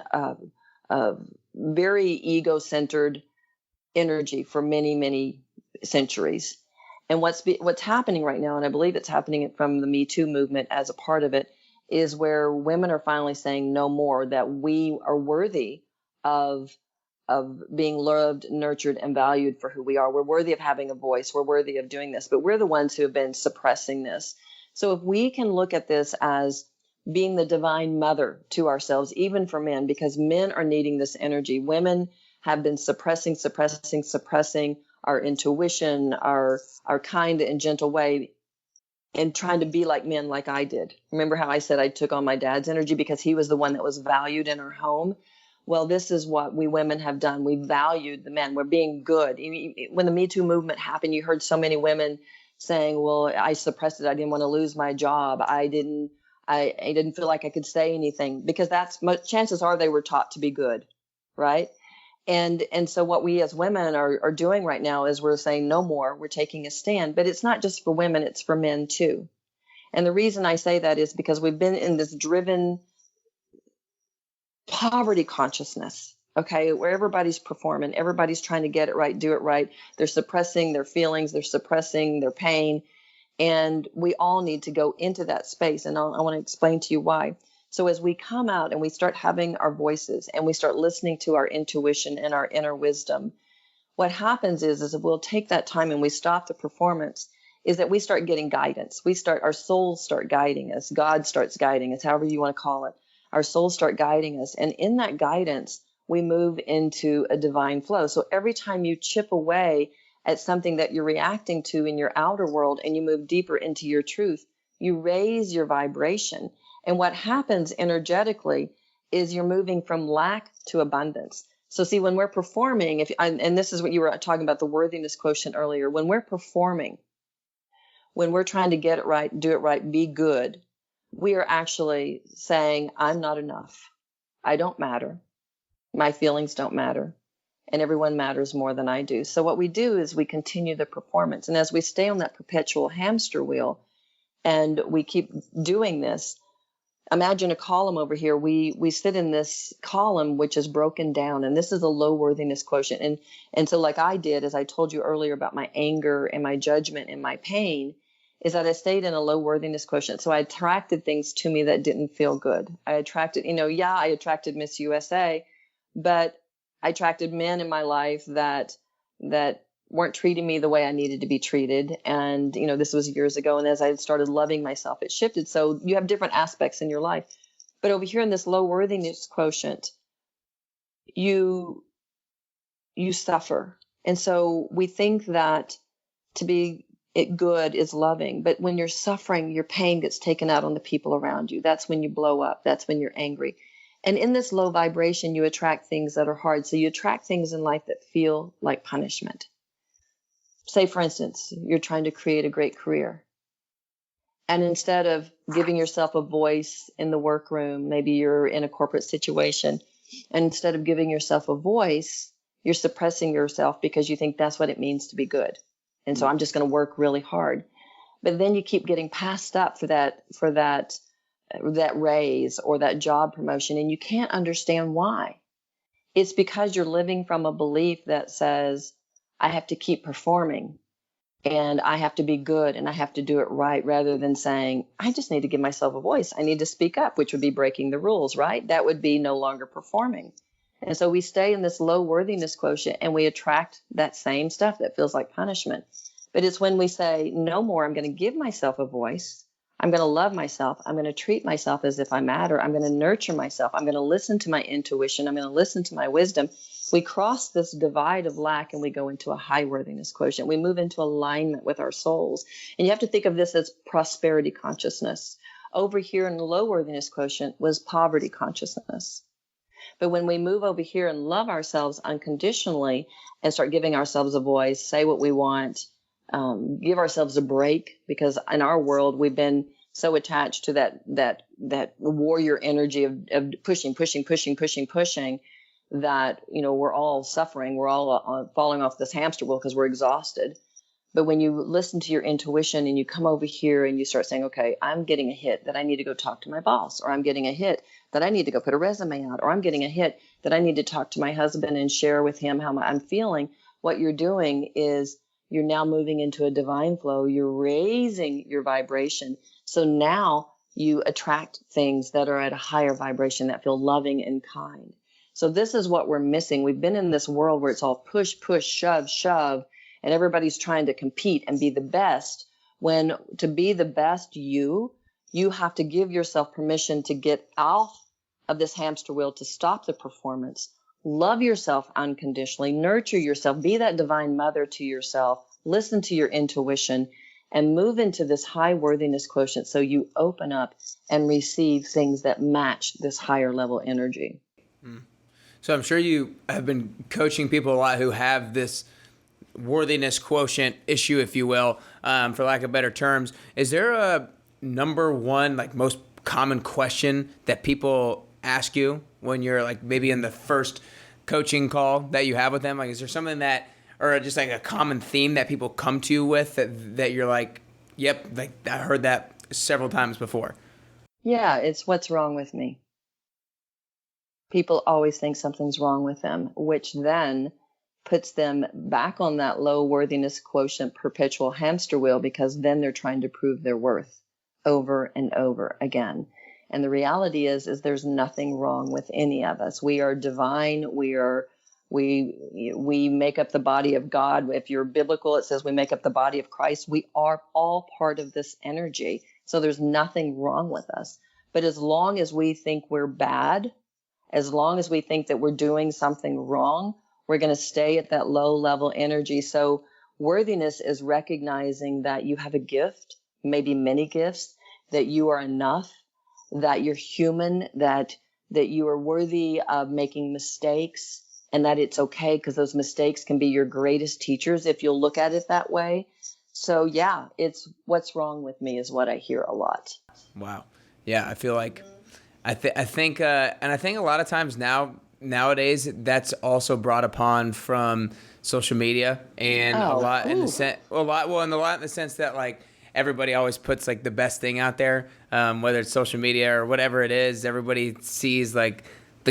S1: very ego-centered energy for many, many centuries. And what's happening right now, and I believe it's happening from the Me Too movement as a part of it, is where women are finally saying no more, that we are worthy of being loved, nurtured, and valued for who we are. We're worthy of having a voice. We're worthy of doing this, but we're the ones who have been suppressing this. So if we can look at this as being the divine mother to ourselves, even for men, because men are needing this energy. Women have been suppressing our intuition, our kind and gentle way, and trying to be like men, like I did. Remember how I said I took on my dad's energy because he was the one that was valued in our home? Well, this is what we women have done. We valued the men. We're being good. When the Me Too movement happened, you heard so many women saying, well, I suppressed it. I didn't want to lose my job. I didn't feel like I could say anything, because chances are they were taught to be good, right? And so what we as women are doing right now is we're saying no more. We're taking a stand, but it's not just for women, it's for men too. And the reason I say that is because we've been in this driven poverty consciousness, okay, where everybody's performing, everybody's trying to get it right, do it right. They're suppressing their feelings, they're suppressing their pain. And we all need to go into that space. And I want to explain to you why. So as we come out and we start having our voices and we start listening to our intuition and our inner wisdom, what happens is we'll take that time and we stop the performance, is that we start getting guidance. Our souls start guiding us. God starts guiding us, however you want to call it. Our souls start guiding us. And in that guidance, we move into a divine flow. So every time you chip away at something that you're reacting to in your outer world and you move deeper into your truth, you raise your vibration. And what happens energetically is you're moving from lack to abundance. So see, when we're performing, and this is what you were talking about, the worthiness quotient earlier, when we're performing, when we're trying to get it right, do it right, be good, we are actually saying, I'm not enough. I don't matter. My feelings don't matter. And everyone matters more than I do. So what we do is we continue the performance. And as we stay on that perpetual hamster wheel and we keep doing this, imagine a column over here. We sit in this column, which is broken down. And this is a low worthiness quotient. And so like I did, as I told you earlier about my anger and my judgment and my pain, is that I stayed in a low worthiness quotient. So I attracted things to me that didn't feel good. I attracted, I attracted Miss USA, but I attracted men in my life that weren't treating me the way I needed to be treated. And, this was years ago. And as I started loving myself, it shifted. So you have different aspects in your life. But over here in this low worthiness quotient, you you suffer. And so we think that to be it good is loving, but when you're suffering, your pain gets taken out on the people around you. That's when you blow up. That's when you're angry. And in this low vibration, you attract things that are hard. So you attract things in life that feel like punishment. Say, for instance, you're trying to create a great career. And instead of giving yourself a voice in the workroom, maybe you're in a corporate situation, and instead of giving yourself a voice, you're suppressing yourself because you think that's what it means to be good. And so I'm just going to work really hard. But then you keep getting passed up for that raise or that job promotion, and you can't understand why. It's because you're living from a belief that says, I have to keep performing and I have to be good and I have to do it right, rather than saying, I just need to give myself a voice. I need to speak up, which would be breaking the rules, right? That would be no longer performing. And so we stay in this low worthiness quotient and we attract that same stuff that feels like punishment. But it's when we say, no more, I'm going to give myself a voice. I'm going to love myself. I'm going to treat myself as if I matter. I'm going to nurture myself. I'm going to listen to my intuition. I'm going to listen to my wisdom. We cross this divide of lack and we go into a high worthiness quotient. We move into alignment with our souls. And you have to think of this as prosperity consciousness. Over here in the low worthiness quotient was poverty consciousness. But when we move over here and love ourselves unconditionally and start giving ourselves a voice, say what we want, give ourselves a break, because in our world, we've been so attached to that warrior energy of pushing, that, we're all suffering. We're all falling off this hamster wheel because we're exhausted. But when you listen to your intuition and you come over here and you start saying, okay, I'm getting a hit that I need to go talk to my boss, or I'm getting a hit that I need to go put a resume out, or I'm getting a hit that I need to talk to my husband and share with him how I'm feeling. What you're doing is you're now moving into a divine flow. You're raising your vibration. So now you attract things that are at a higher vibration that feel loving and kind. So this is what we're missing. We've been in this world where it's all push, shove, and everybody's trying to compete and be the best, when to be the best you have to give yourself permission to get off of this hamster wheel, to stop the performance, love yourself unconditionally, nurture yourself, be that divine mother to yourself, listen to your intuition, and move into this high worthiness quotient so you open up and receive things that match this higher level energy.
S2: So I'm sure you have been coaching people a lot who have this worthiness quotient issue, if you will, for lack of better terms. Is there a number one, most common question that people ask you when you're maybe in the first coaching call that you have with them? Is there something that, or just a common theme that people come to you with that you're yep, I heard that several times before?
S1: Yeah, it's what's wrong with me. People always think something's wrong with them, which then puts them back on that low worthiness quotient perpetual hamster wheel, because then they're trying to prove their worth over and over again. And the reality is there's nothing wrong with any of us. We are divine. We make up the body of God. If you're biblical, it says we make up the body of Christ. We are all part of this energy. So there's nothing wrong with us. But as long as we think we're bad, as long as we think that we're doing something wrong, we're going to stay at that low level energy. So worthiness is recognizing that you have a gift, maybe many gifts, that you are enough, that you're human, that you are worthy of making mistakes, and that it's okay, because those mistakes can be your greatest teachers if you'll look at it that way. So yeah, it's what's wrong with me is what I hear a lot.
S2: Wow. Yeah, I feel like I think a lot of times nowadays that's also brought upon from social media, and a lot in the sense that everybody always puts the best thing out there, whether it's social media or whatever it is. Everybody sees the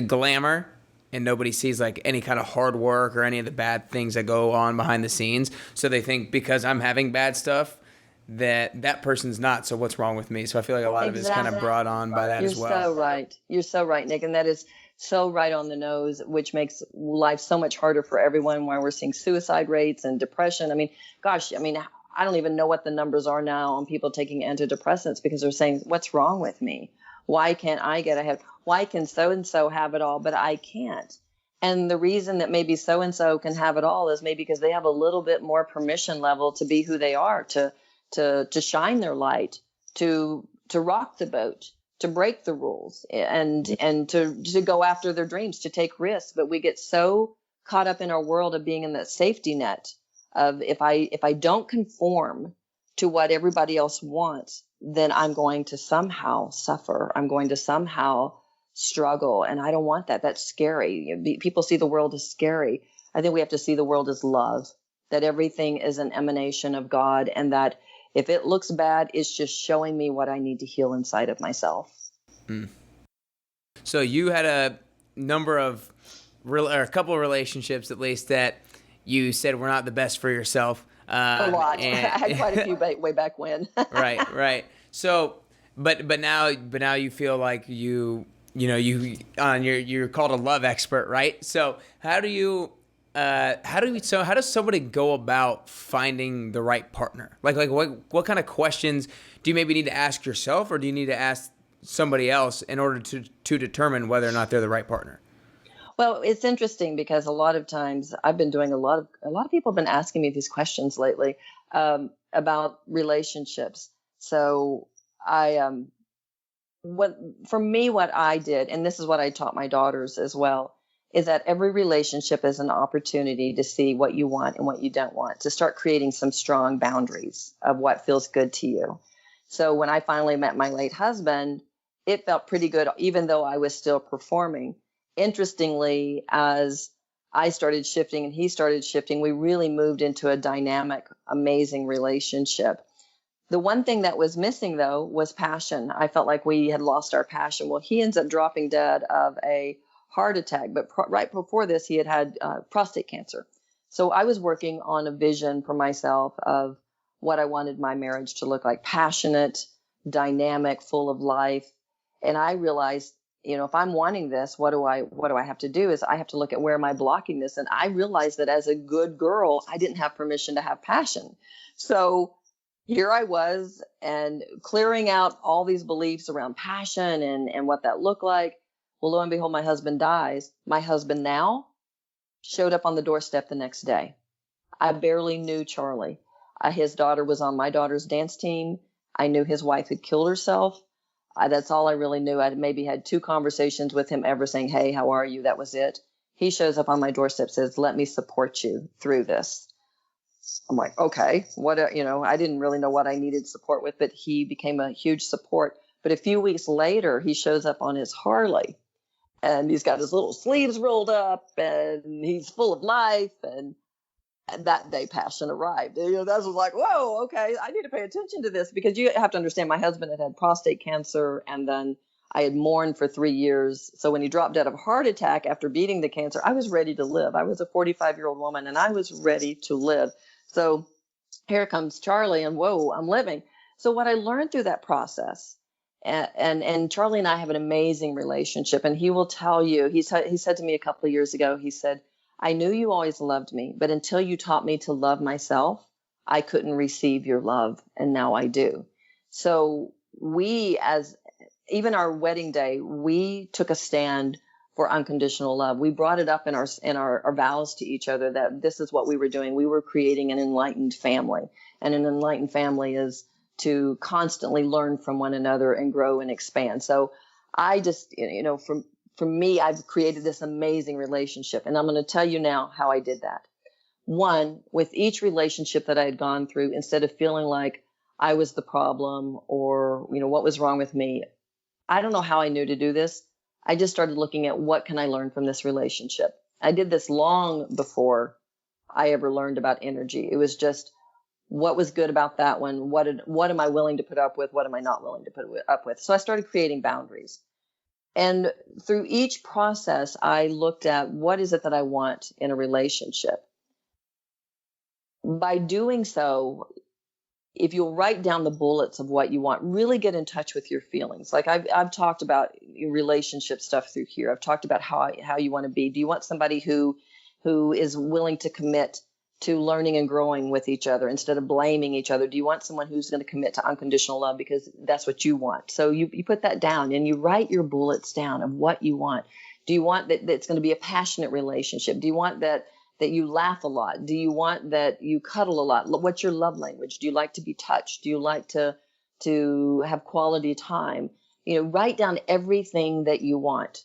S2: glamour, and nobody sees any kind of hard work or any of the bad things that go on behind the scenes. So they think because I'm having bad stuff, that person's not. So what's wrong with me? So I feel like a lot of it is kind of brought on by that as well.
S1: You're so right. You're so right, Nick. And that is so right on the nose, which makes life so much harder for everyone, where we're seeing suicide rates and depression. I don't even know what the numbers are now on people taking antidepressants, because they're saying, what's wrong with me? Why can't I get ahead? Why can so-and-so have it all, but I can't? And the reason that maybe so-and-so can have it all is maybe because they have a little bit more permission level to be who they are, to shine their light, to rock the boat, to break the rules, and to go after their dreams, to take risks. But we get so caught up in our world of being in that safety net of if I don't conform to what everybody else wants, then I'm going to somehow suffer. I'm going to somehow struggle. And I don't want that. That's scary. People see the world as scary. I think we have to see the world as love, that everything is an emanation of God, and that if it looks bad, it's just showing me what I need to heal inside of myself.
S2: Mm. So you had a number of or a couple of relationships, at least, that you said were not the best for yourself.
S1: A lot. I had quite a few way back when.
S2: Right. So, but now you feel like you're called a love expert, right? So how does somebody go about finding the right partner? Like what kind of questions do you maybe need to ask yourself, or do you need to ask somebody else in order to determine whether or not they're the right partner?
S1: Well, it's interesting because a lot of times I've been doing a lot of people have been asking me these questions lately about relationships. So what I did, and this is what I taught my daughters as well, is that every relationship is an opportunity to see what you want and what you don't want, to start creating some strong boundaries of what feels good to you. So when I finally met my late husband, it felt pretty good, even though I was still performing. Interestingly, as I started shifting and he started shifting, we really moved into a dynamic, amazing relationship. The one thing that was missing, though, was passion. I felt like we had lost our passion. Well, he ends up dropping dead of a heart attack, but right before this, he had prostate cancer. So I was working on a vision for myself of what I wanted my marriage to look like: passionate, dynamic, full of life. And I realized, if I'm wanting this, what do I have to do? Is I have to look at where am I blocking this? And I realized that as a good girl, I didn't have permission to have passion. So here I was, and clearing out all these beliefs around passion and what that looked like. Well, lo and behold, my husband dies. My husband now showed up on the doorstep the next day. I barely knew Charlie. His daughter was on my daughter's dance team. I knew his wife had killed herself. That's all I really knew. I maybe had 2 conversations with him ever, saying, "Hey, how are you?" That was it. He shows up on my doorstep, says, "Let me support you through this." I'm like, okay, I didn't really know what I needed support with, but he became a huge support. But a few weeks later, he shows up on his Harley, and he's got his little sleeves rolled up, and he's full of life. And that day, passion arrived. That was like, whoa, okay, I need to pay attention to this, because you have to understand, my husband had prostate cancer, and then I had mourned for 3 years. So when he dropped dead of a heart attack after beating the cancer, I was ready to live. I was a 45-year-old woman, and I was ready to live. So here comes Charlie, and whoa, I'm living. So what I learned through that process, and Charlie and I have an amazing relationship, and he will tell you, he said to me a couple of years ago, he said, "I knew you always loved me, but until you taught me to love myself, I couldn't receive your love, and now I do." So even our wedding day, we took a stand for unconditional love. We brought it up in our vows to each other that this is what we were doing. We were creating an enlightened family, and an enlightened family is to constantly learn from one another and grow and expand. So I just, for me, I've created this amazing relationship, and I'm going to tell you now how I did that. One, with each relationship that I had gone through, instead of feeling like I was the problem or, what was wrong with me, I don't know how I knew to do this. I just started looking at what can I learn from this relationship. I did this long before I ever learned about energy. It was just, what was good about that one? What am I willing to put up with? What am I not willing to put up with? So I started creating boundaries. And through each process, I looked at what is it that I want in a relationship. By doing so, if you'll write down the bullets of what you want, really get in touch with your feelings. Like I've talked about relationship stuff through here. I've talked about how you want to be. Do you want somebody who is willing to commit to learning and growing with each other instead of blaming each other? Do you want someone who's going to commit to unconditional love because that's what you want? So you put that down and you write your bullets down of what you want. Do you want that's going to be a passionate relationship? Do you want that you laugh a lot? Do you want that you cuddle a lot? What's your love language? Do you like to be touched? Do you like to have quality time? Write down everything that you want.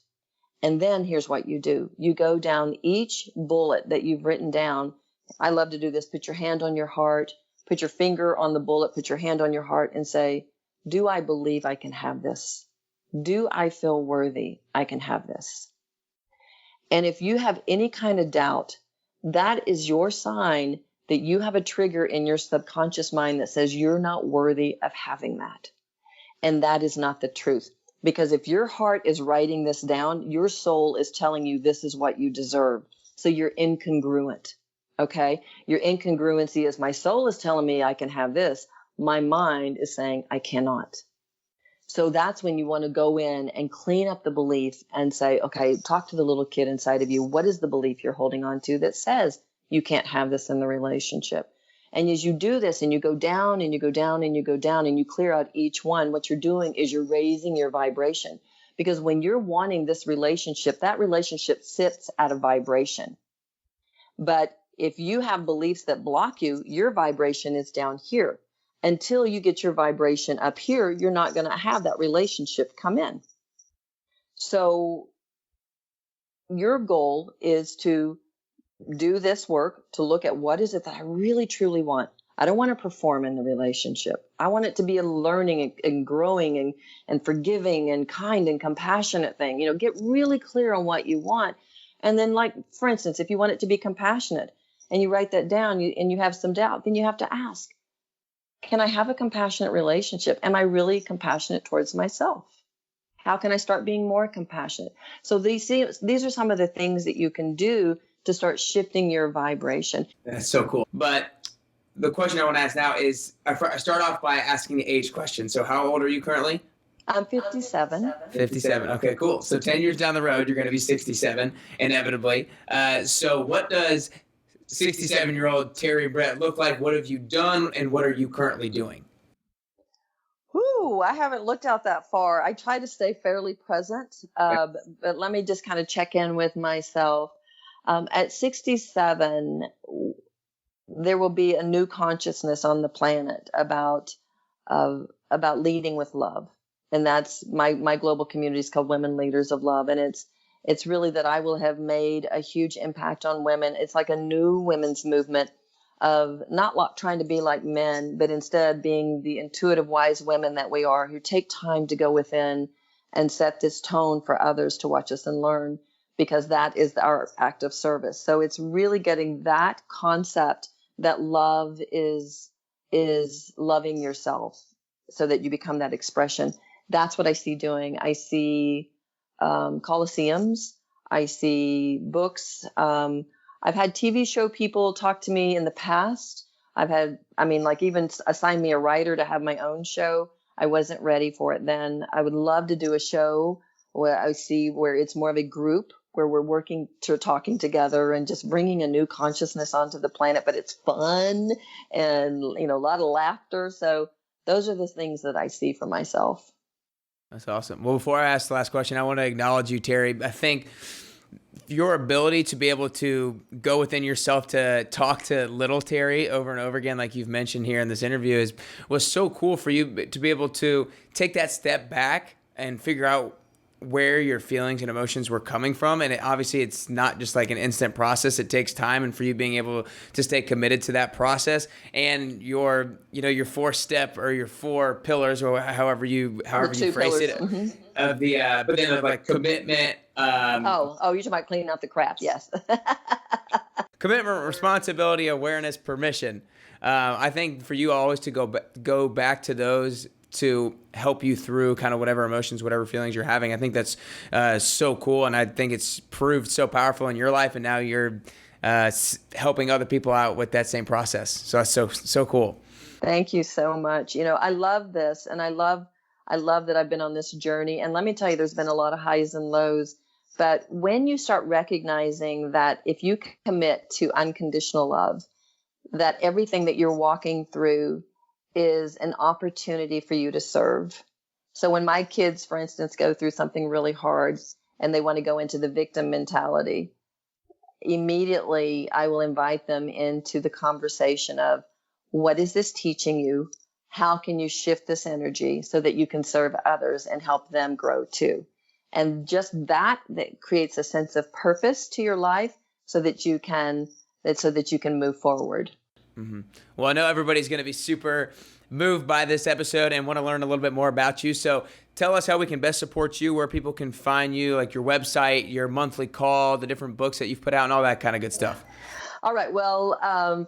S1: And then here's what you do. You go down each bullet that you've written down. I love to do this. Put your hand on your heart, put your finger on the bullet, put your hand on your heart and say, do I believe I can have this? Do I feel worthy I can have this? And if you have any kind of doubt, that is your sign that you have a trigger in your subconscious mind that says you're not worthy of having that. And that is not the truth. Because if your heart is writing this down, your soul is telling you this is what you deserve. So you're incongruent. Okay? Your incongruency is my soul is telling me I can have this. My mind is saying I cannot. So that's when you want to go in and clean up the belief and say, okay, talk to the little kid inside of you. What is the belief you're holding on to that says you can't have this in the relationship? And as you do this and you go down and you go down and you go down and you clear out each one, what you're doing is you're raising your vibration. Because when you're wanting this relationship, that relationship sits at a vibration. But if you have beliefs that block you, your vibration is down here. Until you get your vibration up here, you're not going to have that relationship come in. So your goal is to do this work, to look at what is it that I really truly want. I don't want to perform in the relationship. I want it to be a learning and growing and forgiving and kind and compassionate thing. Get really clear on what you want. And then, like, for instance, if you want it to be compassionate and you write that down and you have some doubt, then you have to ask, can I have a compassionate relationship? Am I really compassionate towards myself? How can I start being more compassionate? So these are some of the things that you can do to start shifting your vibration.
S2: That's so cool. But the question I want to ask now is, I start off by asking the age question. So how old are you currently?
S1: I'm 57.
S2: 57. Okay, cool. So 10 years down the road, you're going to be 67, inevitably. So what does 67-year-old Terri Britt look like? What have you done, and what are you currently doing?
S1: I haven't looked out that far. I try to stay fairly present, but let me just kind of check in with myself. At 67, there will be a new consciousness on the planet about leading with love. And that's my global community is called Women Leaders of Love. And it's really that I will have made a huge impact on women. It's like a new women's movement of not trying to be like men, but instead being the intuitive, wise women that we are, who take time to go within and set this tone for others to watch us and learn, because that is our act of service. So it's really getting that concept that love is loving yourself so that you become that expression. That's what I see doing. I see coliseums. I see books. I've had TV show people talk to me in the past. Even assign me a writer to have my own show. I wasn't ready for it then. I would love to do a show where it's more of a group, where we're talking together and just bringing a new consciousness onto the planet, but it's fun and, a lot of laughter. So those are the things that I see for myself.
S2: That's awesome. Well, before I ask the last question, I want to acknowledge you, Terri. I think your ability to be able to go within yourself to talk to little Terri over and over again, like you've mentioned here in this interview, was so cool for you to be able to take that step back and figure out where your feelings and emotions were coming from. And obviously it's not just like an instant process. It takes time, and for you being able to stay committed to that process and your 4-step or your 4 pillars, or however you phrase it, mm-hmm. of the, but then like commitment.
S1: You're talking about cleaning out the crap. Yes.
S2: Commitment, responsibility, awareness, permission. I think for you always to go back to those to help you through kind of whatever emotions, whatever feelings you're having. I think that's so cool. And I think it's proved so powerful in your life. And now you're helping other people out with that same process. So that's so cool.
S1: Thank you so much. I love this, and I love that I've been on this journey. And let me tell you, there's been a lot of highs and lows. But when you start recognizing that if you commit to unconditional love, that everything that you're walking through is an opportunity for you to serve. So when my kids, for instance, go through something really hard, and they want to go into the victim mentality, immediately I will invite them into the conversation of, what is this teaching you? How can you shift this energy so that you can serve others and help them grow too? And just that creates a sense of purpose to your life so that you can move forward.
S2: Mm-hmm. Well, I know everybody's going to be super moved by this episode and want to learn a little bit more about you. So tell us how we can best support you, where people can find you, like your website, your monthly call, the different books that you've put out, and all that kind of good stuff.
S1: All right. Well,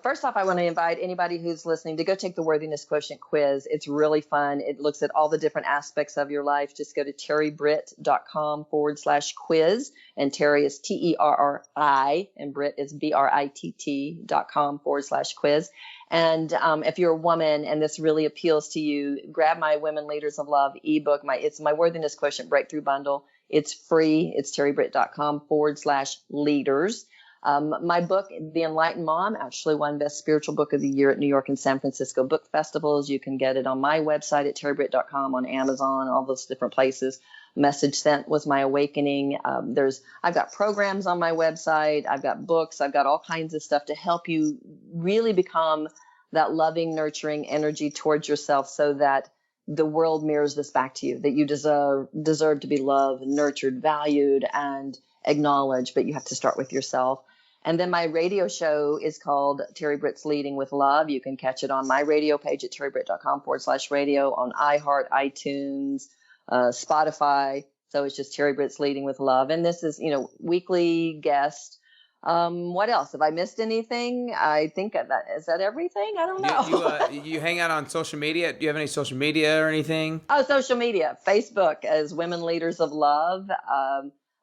S1: first off, I want to invite anybody who's listening to go take the Worthiness Quotient quiz. It's really fun. It looks at all the different aspects of your life. Just go to terribritt.com/quiz. And Terri is Terri, and Britt is BRITT.com/quiz. And if you're a woman and this really appeals to you, grab my Women Leaders of Love ebook. It's my Worthiness Quotient Breakthrough Bundle. It's free. It's terribritt.com/leaders. My book, The Enlightened Mom, actually won Best Spiritual Book of the Year at New York and San Francisco book festivals. You can get it on my website at terribritt.com, on Amazon, all those different places. Message Sent was my awakening. I've got programs on my website. I've got books. I've got all kinds of stuff to help you really become that loving, nurturing energy towards yourself so that the world mirrors this back to you, that you deserve to be loved, nurtured, valued, and acknowledged, but you have to start with yourself. And then my radio show is called Terri Britt's Leading with Love. You can catch it on my radio page at terribritt.com/radio, on iHeart, iTunes, Spotify. So it's just Terri Britt's Leading with Love. And this is, weekly guest. What else? Have I missed anything? I think is that everything? I don't know.
S2: You hang out on social media? Do you have any social media or anything?
S1: Oh, social media. Facebook as Women Leaders of Love.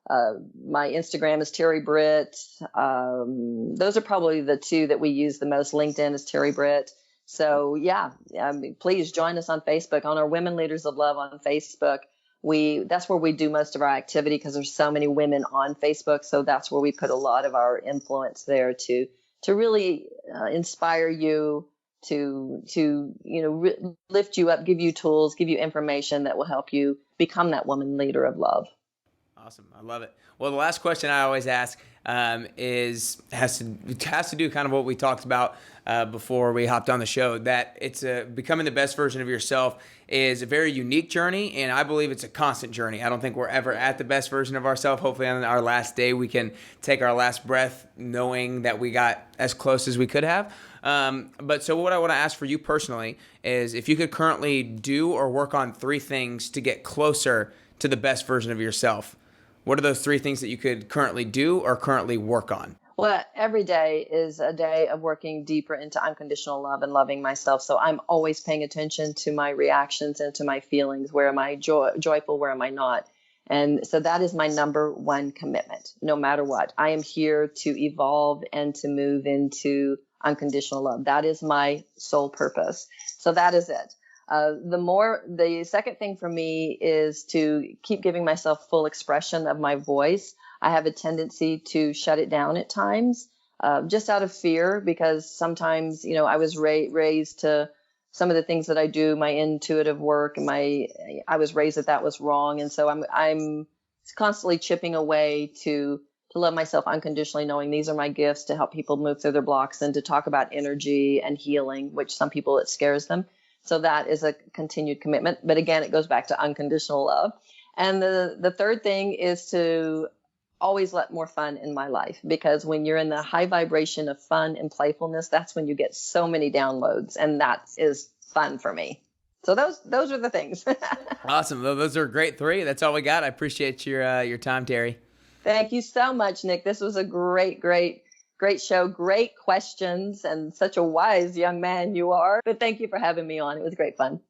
S1: My Instagram is Terri Britt. Those are probably the two that we use the most. LinkedIn is Terri Britt. So yeah, please join us on Facebook, on our Women Leaders of Love on Facebook. That's where we do most of our activity because there's so many women on Facebook. So that's where we put a lot of our influence there to really inspire you, to lift you up, give you tools, give you information that will help you become that woman leader of love.
S2: Awesome. I love it. Well, the last question I always ask has to do kind of what we talked about before we hopped on the show, that it's becoming the best version of yourself is a very unique journey, and I believe it's a constant journey. I don't think we're ever at the best version of ourselves. Hopefully on our last day we can take our last breath knowing that we got as close as we could have. But so what I want to ask for you personally is if you could currently do or work on 3 things to get closer to the best version of yourself, what are those 3 things that you could currently do or currently work on?
S1: Well, every day is a day of working deeper into unconditional love and loving myself. So I'm always paying attention to my reactions and to my feelings. Where am I joyful? Where am I not? And so that is my number one commitment, no matter what. I am here to evolve and to move into unconditional love. That is my sole purpose. So that is it. The second thing for me is to keep giving myself full expression of my voice. I have a tendency to shut it down at times, just out of fear, because sometimes, I was raised to some of the things that I do, my intuitive work, and I was raised that was wrong. And so I'm constantly chipping away to love myself unconditionally, knowing these are my gifts to help people move through their blocks and to talk about energy and healing, which some people, it scares them. So that is a continued commitment. But again, it goes back to unconditional love. And the third thing is to always let more fun in my life, because when you're in the high vibration of fun and playfulness, that's when you get so many downloads, and that is fun for me. So those are the things.
S2: Awesome. Those are great 3. That's all we got. I appreciate your time, Terri.
S1: Thank you so much, Nick. This was a great show. Great questions, and such a wise young man you are. But thank you for having me on. It was great fun.